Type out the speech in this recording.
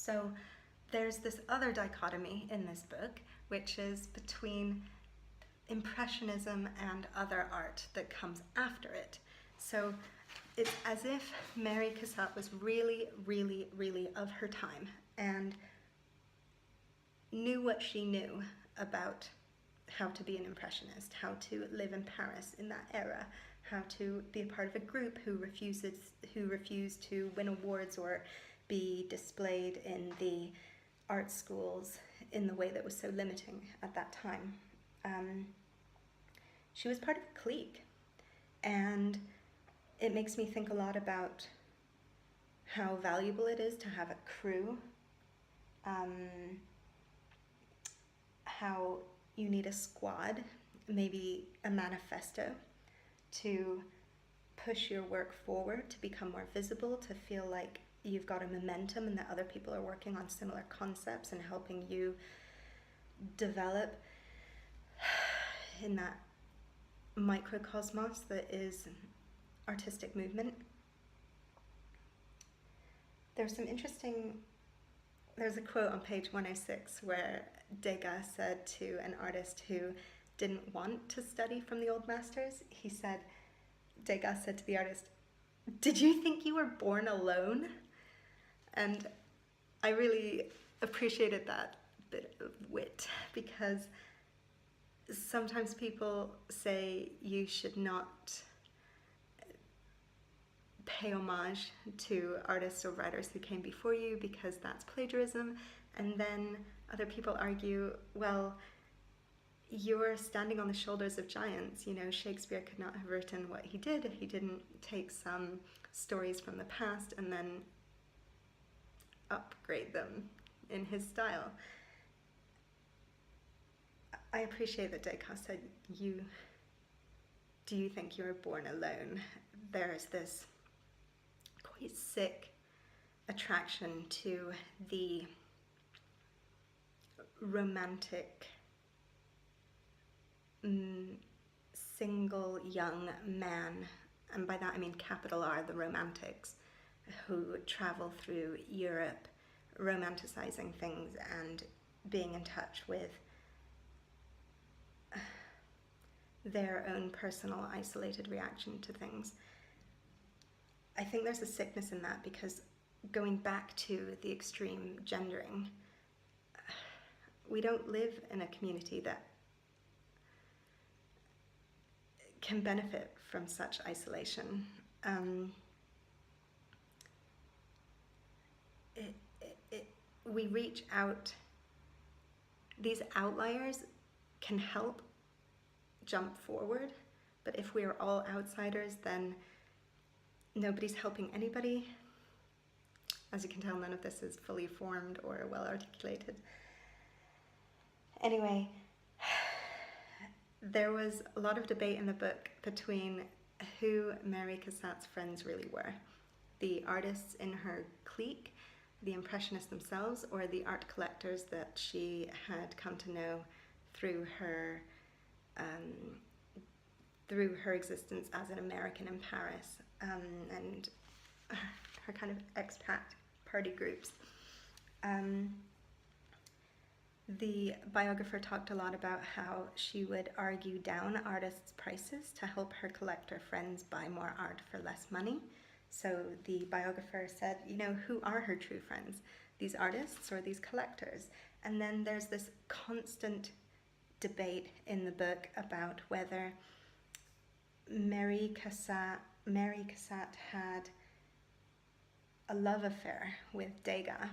So there's this other dichotomy in this book, which is between Impressionism and other art that comes after it. So it's as if Mary Cassatt was really, really, really of her time and knew what she knew about how to be an Impressionist, how to live in Paris in that era, how to be a part of a group who refused to win awards or be displayed in the art schools in the way that was so limiting at that time. She was part of a clique, and it makes me think a lot about how valuable it is to have a crew, how you need a squad, maybe a manifesto, to push your work forward, to become more visible, to feel like you've got a momentum and that other people are working on similar concepts and helping you develop in that microcosmos that is artistic movement. There's a quote on page 106 where Degas said to an artist who didn't want to study from the old masters, Degas said to the artist, "Did you think you were born alone?" And I really appreciated that bit of wit, because sometimes people say you should not pay homage to artists or writers who came before you because that's plagiarism, and then other people argue, well, you're standing on the shoulders of giants. You know, Shakespeare could not have written what he did if he didn't take some stories from the past and then upgrade them in his style. I appreciate that Degas said, do you think you were born alone? There's this quite sick attraction to the romantic single young man, and by that I mean capital R, the romantics, who travel through Europe romanticizing things and being in touch with their own personal isolated reaction to things. I think there's a sickness in that, because going back to the extreme gendering, we don't live in a community that can benefit from such isolation. We reach out. These outliers can help jump forward, but if we are all outsiders, then nobody's helping anybody. As you can tell, none of this is fully formed or well articulated. Anyway, there was a lot of debate in the book between who Mary Cassatt's friends really were. The artists in her clique, the Impressionists themselves, or the art collectors that she had come to know through her existence as an American in Paris, and her kind of expat party groups. The biographer talked a lot about how she would argue down artists' prices to help her collector friends buy more art for less money. So the biographer said, you know, who are her true friends? These artists or these collectors? And then there's this constant debate in the book about whether Mary Cassatt had a love affair with Degas.